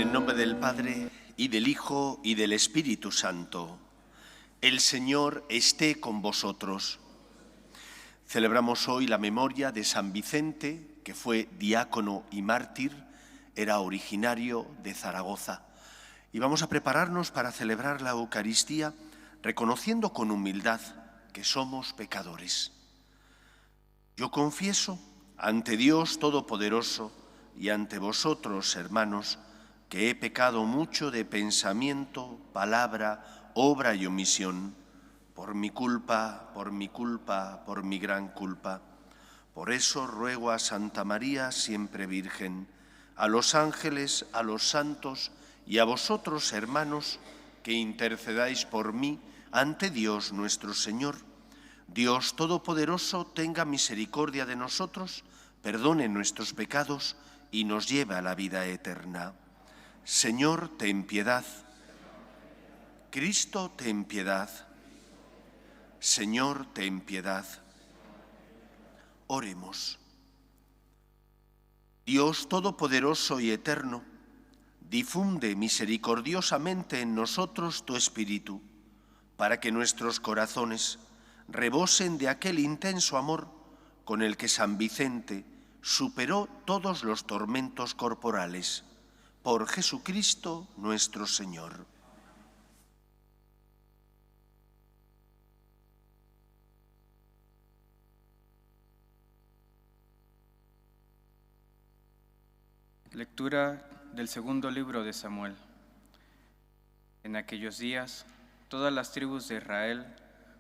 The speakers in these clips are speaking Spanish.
el nombre del Padre, y del Hijo, y del Espíritu Santo. El Señor esté con vosotros. Celebramos hoy la memoria de San Vicente, que fue diácono y mártir, era originario de Zaragoza. Y vamos a prepararnos para celebrar la Eucaristía, reconociendo con humildad que somos pecadores. Yo confieso ante Dios Todopoderoso y ante vosotros, hermanos, que he pecado mucho de pensamiento, palabra, obra y omisión, por mi culpa, por mi gran culpa. Por eso ruego a Santa María, siempre Virgen, a los ángeles, a los santos y a vosotros, hermanos, que intercedáis por mí ante Dios nuestro Señor. Dios Todopoderoso tenga misericordia de nosotros, perdone nuestros pecados y nos lleve a la vida eterna. Señor, ten piedad. Cristo, ten piedad. Señor, ten piedad. Oremos. Dios Todopoderoso y Eterno, difunde misericordiosamente en nosotros tu Espíritu, para que nuestros corazones rebosen de aquel intenso amor con el que San Vicente superó todos los tormentos corporales. Por Jesucristo nuestro Señor. Lectura del segundo libro de Samuel. En aquellos días, todas las tribus de Israel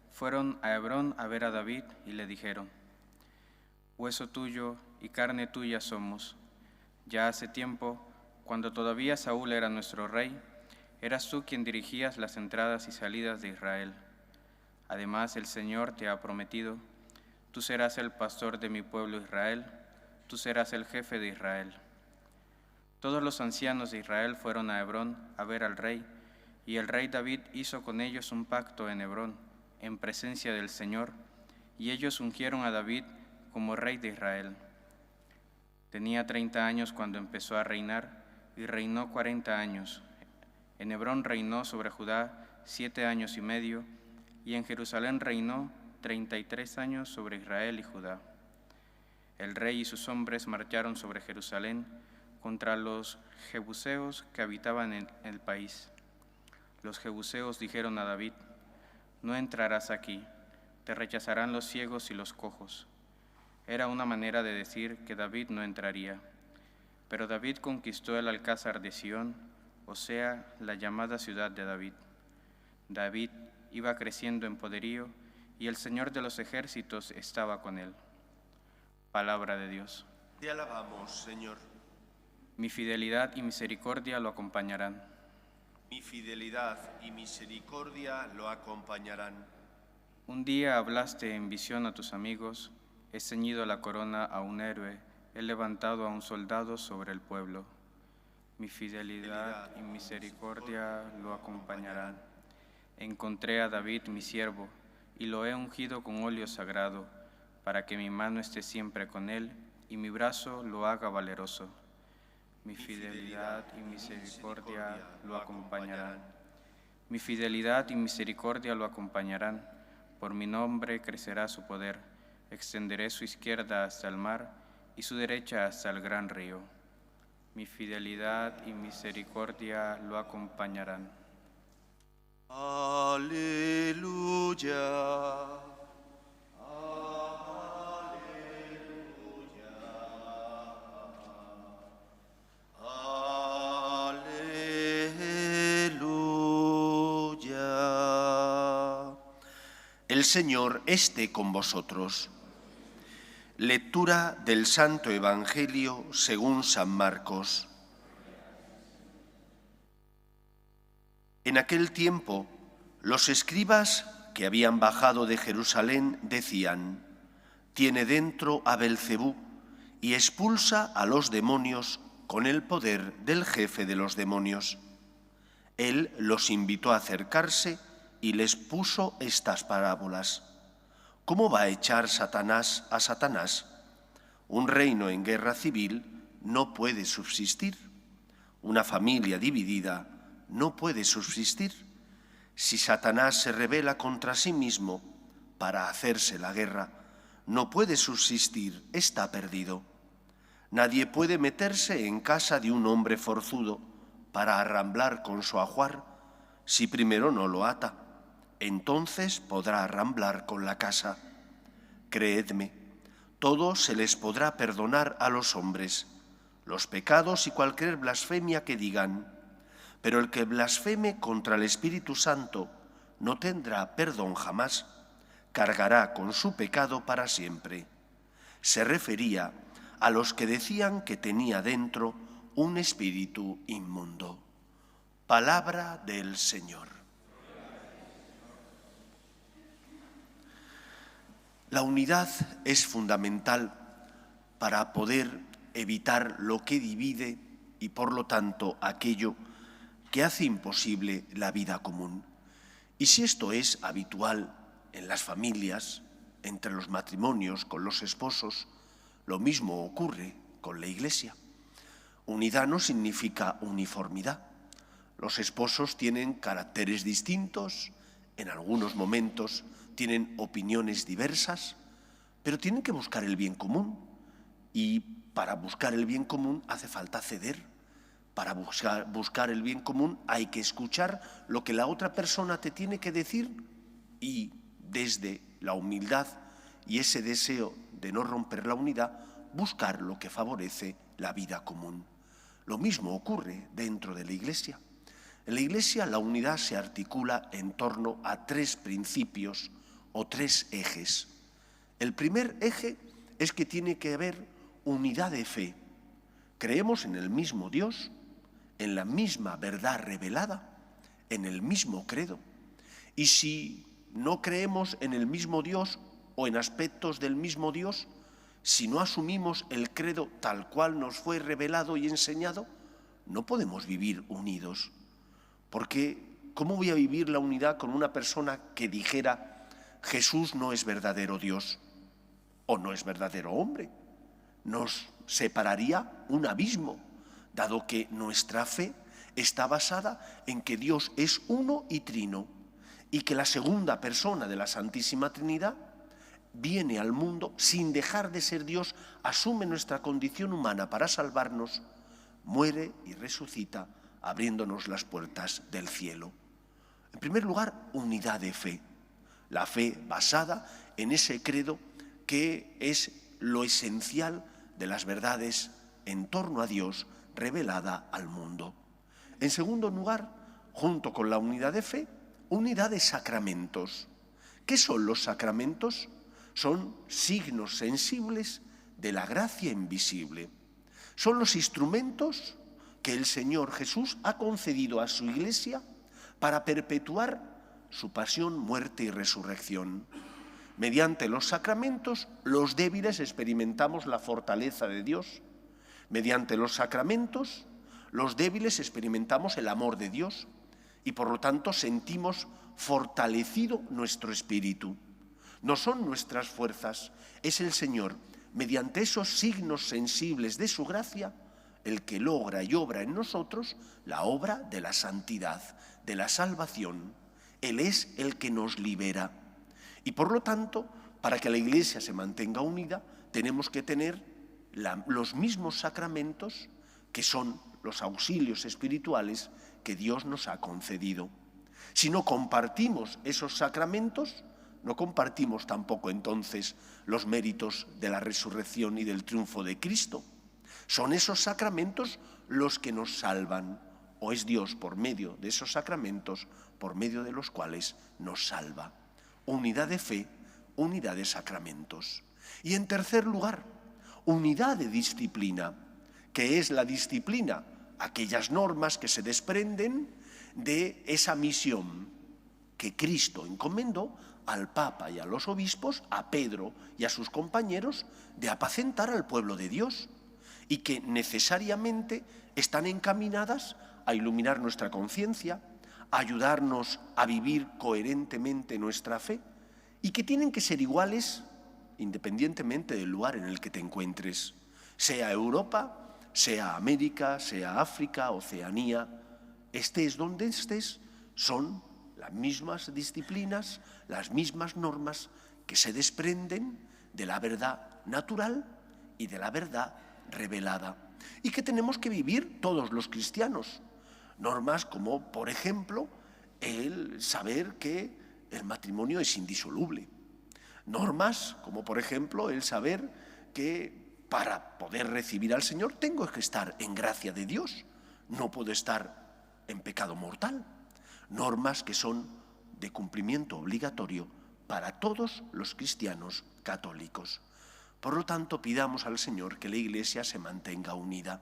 fueron a Hebrón a ver a David y le dijeron: hueso tuyo y carne tuya somos. Ya hace tiempo, cuando todavía Saúl era nuestro rey, eras tú quien dirigías las entradas y salidas de Israel. Además, el Señor te ha prometido: tú serás el pastor de mi pueblo Israel, tú serás el jefe de Israel. Todos los ancianos de Israel fueron a Hebrón a ver al rey, y el rey David hizo con ellos un pacto en Hebrón, en presencia del Señor, y ellos ungieron a David como rey de Israel. Tenía 30 años cuando empezó a reinar, y reinó 40 años. En Hebrón reinó sobre Judá 7 años y medio, y en Jerusalén reinó 33 años sobre Israel y Judá. El rey y sus hombres marcharon sobre Jerusalén contra los jebuseos que habitaban en el país. Los jebuseos dijeron a David: no entrarás aquí, te rechazarán los ciegos y los cojos. Era una manera de decir que David no entraría. Pero David conquistó el alcázar de Sión, o sea, la llamada ciudad de David. David iba creciendo en poderío, y el Señor de los ejércitos estaba con él. Palabra de Dios. Te alabamos, Señor. Mi fidelidad y misericordia lo acompañarán. Mi fidelidad y misericordia lo acompañarán. Un día hablaste en visión a tus amigos: he ceñido la corona a un héroe, he levantado a un soldado sobre el pueblo. Mi fidelidad y misericordia lo acompañarán. Encontré a David mi siervo, y lo he ungido con óleo sagrado, para que mi mano esté siempre con él, y mi brazo lo haga valeroso. Mi fidelidad y misericordia lo acompañarán. Mi fidelidad y misericordia lo acompañarán. Por mi nombre crecerá su poder. Extenderé su izquierda hasta el mar y su derecha hasta el gran río. Mi fidelidad y misericordia lo acompañarán. Aleluya. El Señor esté con vosotros. Lectura del Santo Evangelio según San Marcos. En aquel tiempo, los escribas que habían bajado de Jerusalén decían: tiene dentro a Belcebú y expulsa a los demonios con el poder del jefe de los demonios. Él los invitó a acercarse y les puso estas parábolas. ¿Cómo va a echar Satanás a Satanás? Un reino en guerra civil no puede subsistir. Una familia dividida no puede subsistir. Si Satanás se rebela contra sí mismo para hacerse la guerra, no puede subsistir, está perdido. Nadie puede meterse en casa de un hombre forzudo para arramblar con su ajuar si primero no lo ata. Entonces podrá arramblar con la casa. Creedme, todo se les podrá perdonar a los hombres, los pecados y cualquier blasfemia que digan, pero el que blasfeme contra el Espíritu Santo no tendrá perdón jamás, cargará con su pecado para siempre. Se refería a los que decían que tenía dentro un espíritu inmundo. Palabra del Señor. La unidad es fundamental para poder evitar lo que divide y, por lo tanto, aquello que hace imposible la vida común. Y si esto es habitual en las familias, entre los matrimonios, con los esposos, lo mismo ocurre con la Iglesia. Unidad no significa uniformidad. Los esposos tienen caracteres distintos, en algunos momentos tienen opiniones diversas, pero tienen que buscar el bien común. Y para buscar el bien común hace falta ceder. Para buscar el bien común hay que escuchar lo que la otra persona te tiene que decir y desde la humildad y ese deseo de no romper la unidad, buscar lo que favorece la vida común. Lo mismo ocurre dentro de la Iglesia. En la Iglesia la unidad se articula en torno a 3 principios o 3 ejes. El primer eje es que tiene que haber unidad de fe. Creemos en el mismo Dios, en la misma verdad revelada, en el mismo credo. Y si no creemos en el mismo Dios o en aspectos del mismo Dios, si no asumimos el credo tal cual nos fue revelado y enseñado, no podemos vivir unidos. Porque, ¿cómo voy a vivir la unidad con una persona que dijera Jesús no es verdadero Dios o no es verdadero hombre? Nos separaría un abismo, dado que nuestra fe está basada en que Dios es uno y trino, y que la segunda persona de la Santísima Trinidad viene al mundo sin dejar de ser Dios, asume nuestra condición humana para salvarnos, muere y resucita, abriéndonos las puertas del cielo. En primer lugar, unidad de fe. La fe basada en ese credo que es lo esencial de las verdades en torno a Dios revelada al mundo. En segundo lugar, junto con la unidad de fe, unidad de sacramentos. ¿Qué son los sacramentos? Son signos sensibles de la gracia invisible. Son los instrumentos que el Señor Jesús ha concedido a su Iglesia para perpetuar su pasión, muerte y resurrección. Mediante los sacramentos, los débiles experimentamos la fortaleza de Dios. Mediante los sacramentos, los débiles experimentamos el amor de Dios y por lo tanto sentimos fortalecido nuestro espíritu. No son nuestras fuerzas, es el Señor, mediante esos signos sensibles de su gracia, el que logra y obra en nosotros la obra de la santidad, de la salvación. Él es el que nos libera. Y por lo tanto, para que la Iglesia se mantenga unida, tenemos que tener los mismos sacramentos que son los auxilios espirituales que Dios nos ha concedido. Si no compartimos esos sacramentos, no compartimos tampoco entonces los méritos de la resurrección y del triunfo de Cristo. Son esos sacramentos los que nos salvan, o es Dios por medio de esos sacramentos, por medio de los cuales nos salva. Unidad de fe, unidad de sacramentos. Y en tercer lugar, unidad de disciplina. ¿Qué es la disciplina? Aquellas normas que se desprenden de esa misión que Cristo encomendó al Papa y a los obispos, a Pedro y a sus compañeros, de apacentar al pueblo de Dios y que necesariamente están encaminadas a iluminar nuestra conciencia, a ayudarnos a vivir coherentemente nuestra fe y que tienen que ser iguales independientemente del lugar en el que te encuentres, sea Europa, sea América, sea África, Oceanía, estés donde estés, son las mismas disciplinas, las mismas normas que se desprenden de la verdad natural y de la verdad revelada, y que tenemos que vivir todos los cristianos. Normas como, por ejemplo, el saber que el matrimonio es indisoluble. Normas como, por ejemplo, el saber que para poder recibir al Señor tengo que estar en gracia de Dios, no puedo estar en pecado mortal. Normas que son de cumplimiento obligatorio para todos los cristianos católicos. Por lo tanto, pidamos al Señor que la Iglesia se mantenga unida,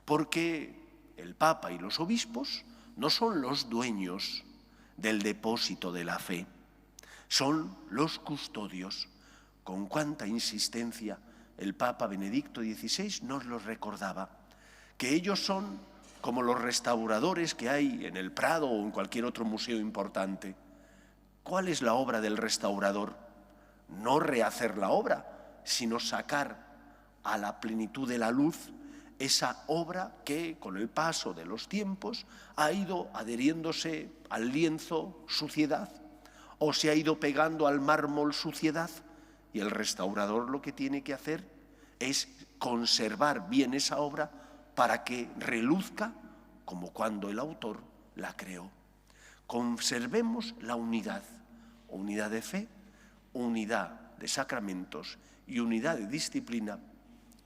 porque el Papa y los obispos no son los dueños del depósito de la fe, son los custodios. Con cuánta insistencia el Papa Benedicto XVI nos lo recordaba, que ellos son como los restauradores que hay en el Prado o en cualquier otro museo importante. ¿Cuál es la obra del restaurador? No rehacer la obra, sino sacar a la plenitud de la luz esa obra que con el paso de los tiempos ha ido adheriéndose al lienzo suciedad o se ha ido pegando al mármol suciedad, y el restaurador lo que tiene que hacer es conservar bien esa obra para que reluzca como cuando el autor la creó. Conservemos la unidad de fe, unidad de sacramentos y unidad de disciplina,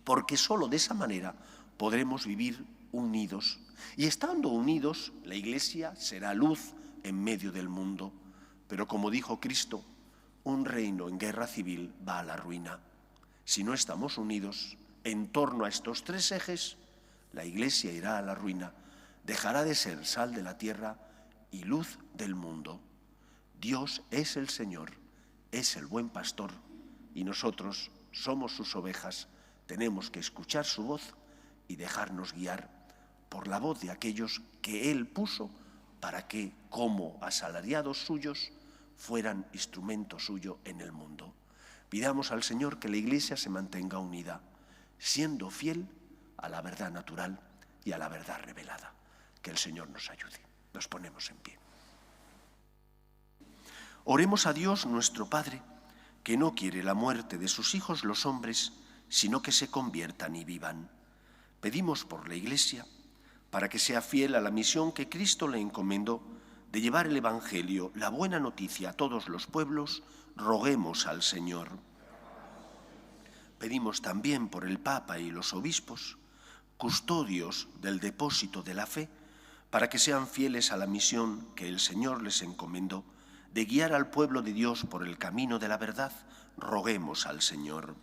porque solo de esa manera podremos vivir unidos. Y estando unidos, la Iglesia será luz en medio del mundo. Pero como dijo Cristo, un reino en guerra civil va a la ruina. Si no estamos unidos en torno a estos tres ejes, la Iglesia irá a la ruina, dejará de ser sal de la tierra y luz del mundo. Dios es el Señor, es el buen pastor, y nosotros somos sus ovejas. Tenemos que escuchar su voz y dejarnos guiar por la voz de aquellos que Él puso para que, como asalariados suyos, fueran instrumento suyo en el mundo. Pidamos al Señor que la Iglesia se mantenga unida, siendo fiel a la verdad natural y a la verdad revelada. Que el Señor nos ayude. Nos ponemos en pie. Oremos a Dios nuestro Padre, que no quiere la muerte de sus hijos los hombres, sino que se conviertan y vivan. Pedimos por la Iglesia, para que sea fiel a la misión que Cristo le encomendó de llevar el Evangelio, la buena noticia a todos los pueblos, roguemos al Señor. Pedimos también por el Papa y los obispos, custodios del depósito de la fe, para que sean fieles a la misión que el Señor les encomendó de guiar al pueblo de Dios por el camino de la verdad, roguemos al Señor.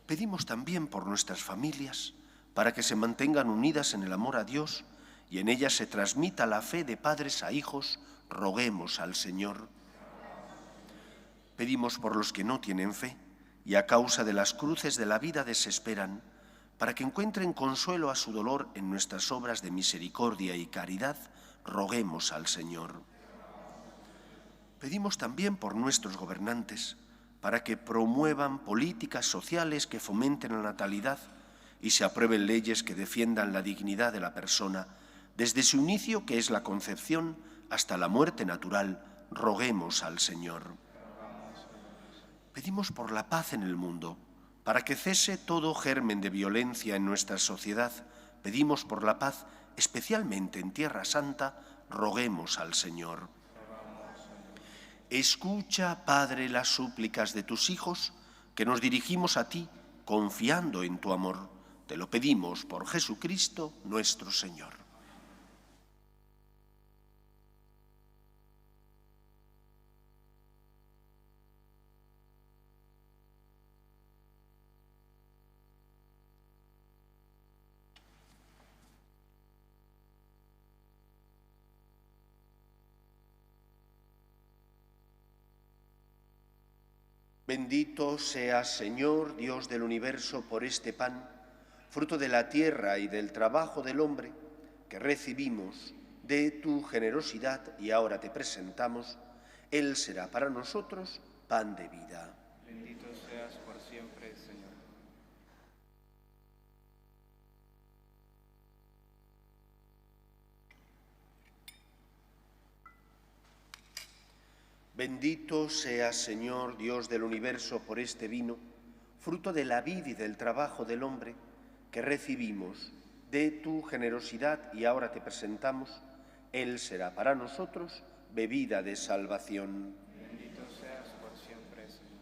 Pedimos también por nuestras familias, para que se mantengan unidas en el amor a Dios y en ellas se transmita la fe de padres a hijos, roguemos al Señor. Pedimos por los que no tienen fe y a causa de las cruces de la vida desesperan, para que encuentren consuelo a su dolor en nuestras obras de misericordia y caridad, roguemos al Señor. Pedimos también por nuestros gobernantes, para que promuevan políticas sociales que fomenten la natalidad y se aprueben leyes que defiendan la dignidad de la persona, desde su inicio, que es la concepción, hasta la muerte natural, roguemos al Señor. Pedimos por la paz en el mundo, para que cese todo germen de violencia en nuestra sociedad. Pedimos por la paz, especialmente en Tierra Santa, roguemos al Señor. Escucha, Padre, las súplicas de tus hijos, que nos dirigimos a ti, confiando en tu amor. Te lo pedimos por Jesucristo, nuestro Señor. Bendito seas, Señor, Dios del universo, por este pan, fruto de la tierra y del trabajo del hombre, que recibimos de tu generosidad y ahora te presentamos. Él será para nosotros pan de vida. Bendito seas por siempre, Señor. Bendito seas, Señor, Dios del universo, por este vino, fruto de la vid y del trabajo del hombre, que recibimos de tu generosidad y ahora te presentamos. Él será para nosotros bebida de salvación. Bendito seas por siempre, Señor.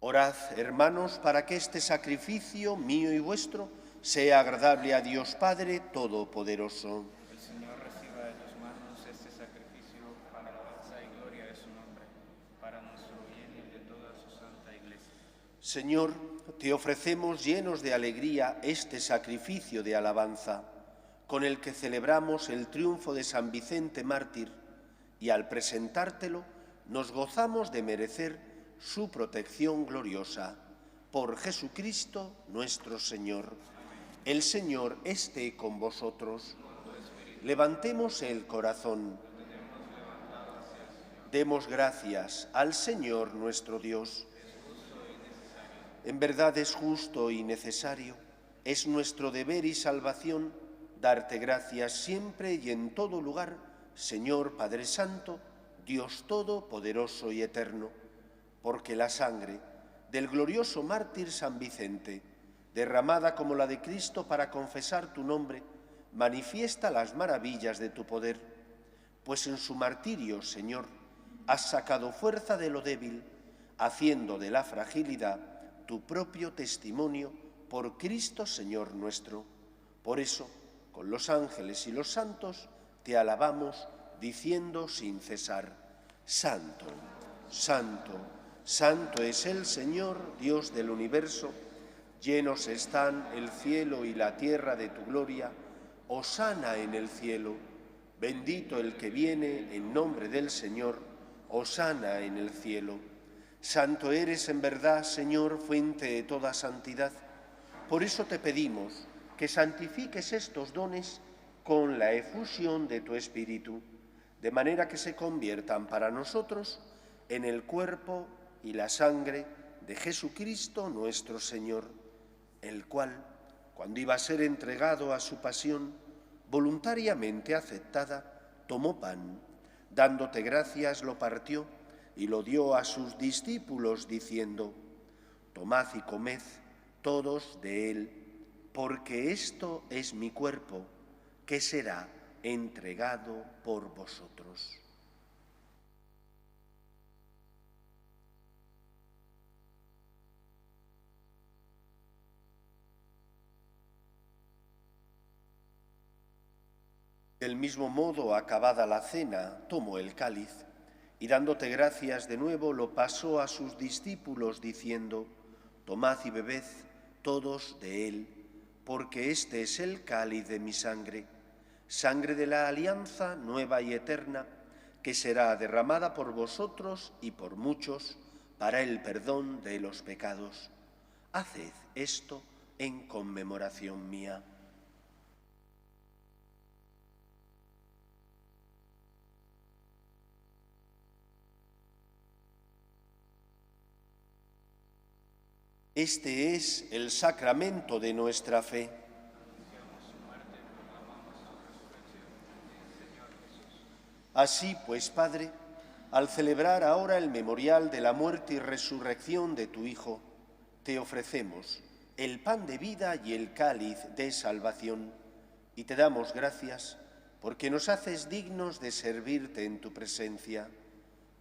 Orad, hermanos, para que este sacrificio mío y vuestro sea agradable a Dios Padre Todopoderoso. El Señor reciba de tus manos este sacrificio para la alabanza y gloria de su nombre, para nuestro bien y el de toda su santa Iglesia. Señor, te ofrecemos llenos de alegría este sacrificio de alabanza, con el que celebramos el triunfo de San Vicente mártir, y al presentártelo nos gozamos de merecer su protección gloriosa. Por Jesucristo nuestro Señor. El Señor esté con vosotros. Levantemos el corazón. Demos gracias al Señor nuestro Dios. En verdad es justo y necesario, es nuestro deber y salvación darte gracias siempre y en todo lugar, Señor Padre Santo, Dios Todopoderoso y Eterno, porque la sangre del glorioso mártir San Vicente, derramada como la de Cristo para confesar tu nombre, manifiesta las maravillas de tu poder, pues en su martirio, Señor, has sacado fuerza de lo débil, haciendo de la fragilidad tu propio testimonio por Cristo Señor nuestro. Por eso, con los ángeles y los santos, te alabamos, diciendo sin cesar: Santo, Santo, Santo es el Señor, Dios del universo. Llenos están el cielo y la tierra de tu gloria. Hosana en el cielo. Bendito el que viene en nombre del Señor. Hosana en el cielo. Santo eres en verdad, Señor, fuente de toda santidad. Por eso te pedimos que santifiques estos dones con la efusión de tu Espíritu, de manera que se conviertan para nosotros en el cuerpo y la sangre de Jesucristo nuestro Señor, el cual, cuando iba a ser entregado a su pasión, voluntariamente aceptada, tomó pan, dándote gracias, lo partió y lo dio a sus discípulos, diciendo: Tomad y comed todos de él, porque esto es mi cuerpo, que será entregado por vosotros. Del mismo modo, acabada la cena, tomó el cáliz y dándote gracias de nuevo, lo pasó a sus discípulos, diciendo: Tomad y bebed todos de él, porque este es el cáliz de mi sangre, sangre de la alianza nueva y eterna, que será derramada por vosotros y por muchos para el perdón de los pecados. Haced esto en conmemoración mía. Este es el sacramento de nuestra fe. Así pues, Padre, al celebrar ahora el memorial de la muerte y resurrección de tu Hijo, te ofrecemos el pan de vida y el cáliz de salvación, y te damos gracias porque nos haces dignos de servirte en tu presencia.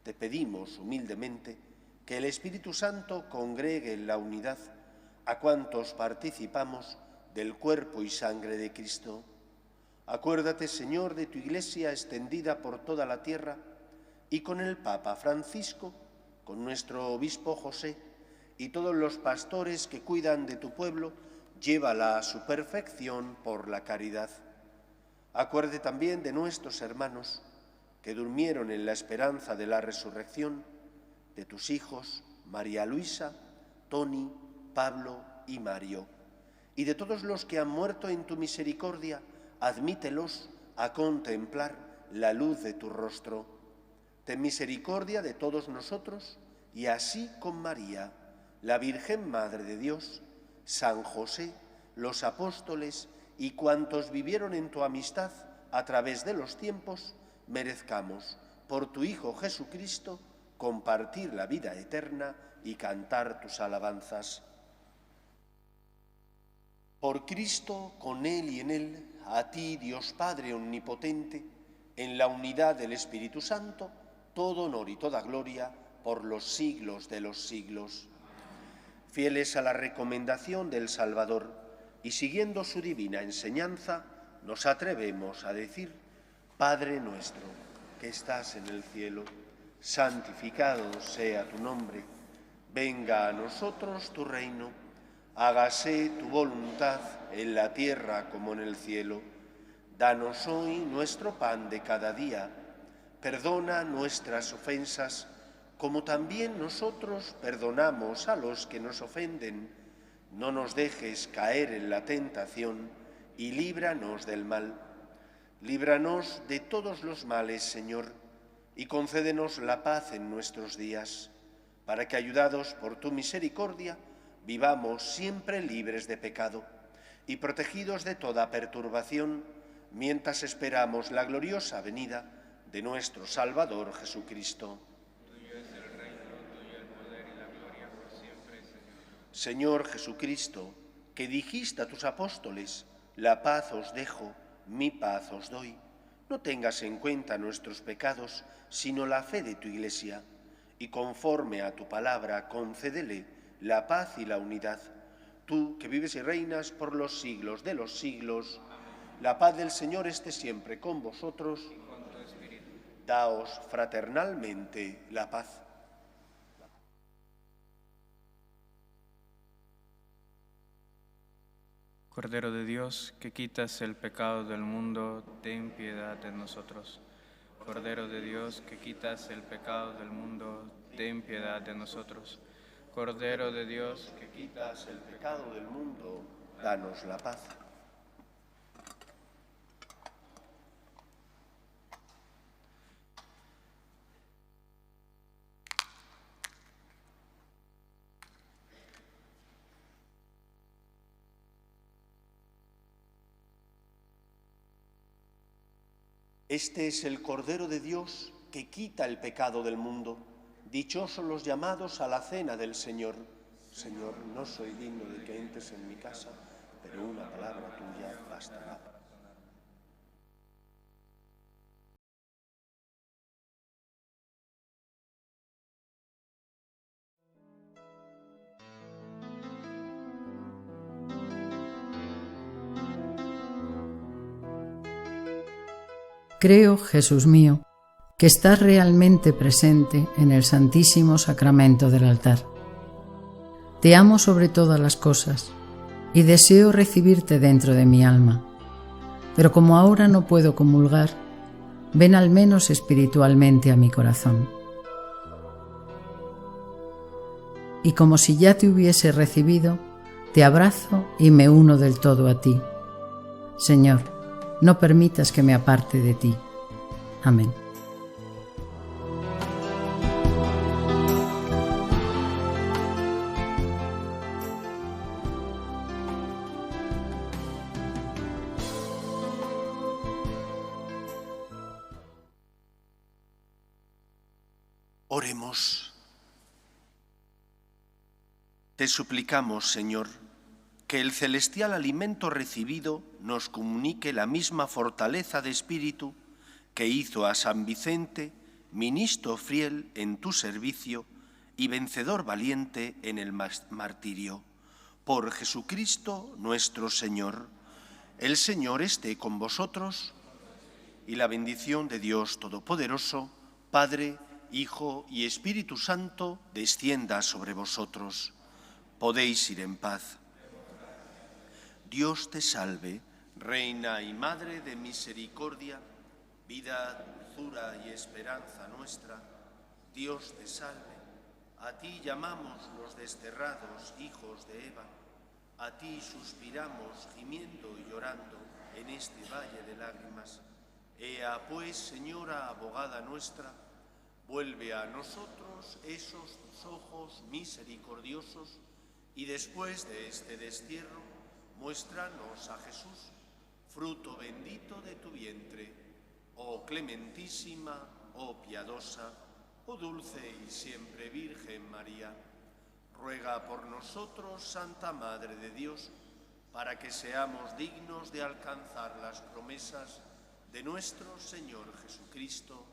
Te pedimos humildemente que el Espíritu Santo congregue en la unidad a cuantos participamos del cuerpo y sangre de Cristo. Acuérdate, Señor, de tu Iglesia extendida por toda la tierra y con el Papa Francisco, con nuestro obispo José y todos los pastores que cuidan de tu pueblo, llévala a su perfección por la caridad. Acuérdate también de nuestros hermanos que durmieron en la esperanza de la resurrección, de tus hijos María Luisa, Tony, Pablo y Mario, y de todos los que han muerto en tu misericordia, admítelos a contemplar la luz de tu rostro. Ten misericordia de todos nosotros, y así con María, la Virgen Madre de Dios, San José los apóstoles y cuantos vivieron en tu amistad a través de los tiempos, merezcamos, por tu Hijo Jesucristo, compartir la vida eterna y cantar tus alabanzas. Por Cristo, con Él y en Él, a ti, Dios Padre omnipotente, en la unidad del Espíritu Santo, todo honor y toda gloria por los siglos de los siglos. Fieles a la recomendación del Salvador y siguiendo su divina enseñanza, nos atrevemos a decir: Padre nuestro, que estás en el cielo, santificado sea tu nombre. Venga a nosotros tu reino. Hágase tu voluntad en la tierra como en el cielo. Danos hoy nuestro pan de cada día. Perdona nuestras ofensas, como también nosotros perdonamos a los que nos ofenden. No nos dejes caer en la tentación y líbranos del mal. Líbranos de todos los males, Señor, y concédenos la paz en nuestros días, para que, ayudados por tu misericordia, vivamos siempre libres de pecado y protegidos de toda perturbación, mientras esperamos la gloriosa venida de nuestro Salvador Jesucristo. Tuyo es el reino, tuyo el poder y la gloria por siempre, Señor. Señor Jesucristo, que dijiste a tus apóstoles: la paz os dejo, mi paz os doy. No tengas en cuenta nuestros pecados, sino la fe de tu Iglesia, y conforme a tu palabra concédele la paz y la unidad. Tú, que vives y reinas por los siglos de los siglos, la paz del Señor esté siempre con vosotros. Daos fraternalmente la paz. Cordero de Dios, que quitas el pecado del mundo, ten piedad de nosotros. Cordero de Dios, que quitas el pecado del mundo, ten piedad de nosotros. Cordero de Dios, que quitas el pecado del mundo, danos la paz. Este es el Cordero de Dios que quita el pecado del mundo. Dichosos los llamados a la cena del Señor. Señor, no soy digno de que entres en mi casa, pero una palabra tuya bastará. Creo, Jesús mío, que estás realmente presente en el Santísimo Sacramento del altar. Te amo sobre todas las cosas y deseo recibirte dentro de mi alma, pero como ahora no puedo comulgar, ven al menos espiritualmente a mi corazón. Y como si ya te hubiese recibido, te abrazo y me uno del todo a ti. Señor, no permitas que me aparte de ti. Amén. Oremos. Te suplicamos, Señor, que el celestial alimento recibido nos comunique la misma fortaleza de espíritu que hizo a San Vicente, ministro fiel en tu servicio y vencedor valiente en el martirio. Por Jesucristo nuestro Señor. El Señor esté con vosotros y la bendición de Dios Todopoderoso, Padre, Hijo y Espíritu Santo, descienda sobre vosotros. Podéis ir en paz. Dios te salve, Reina y Madre de misericordia, vida, dulzura y esperanza nuestra. Dios te salve. A ti llamamos los desterrados hijos de Eva. A ti suspiramos gimiendo y llorando en este valle de lágrimas. Ea pues, Señora abogada nuestra, vuelve a nosotros esos tus ojos misericordiosos y después de este destierro, Muéstranos a Jesús, fruto bendito de tu vientre, oh clementísima, oh piadosa, oh dulce y siempre Virgen María. Ruega por nosotros, Santa Madre de Dios, para que seamos dignos de alcanzar las promesas de nuestro Señor Jesucristo.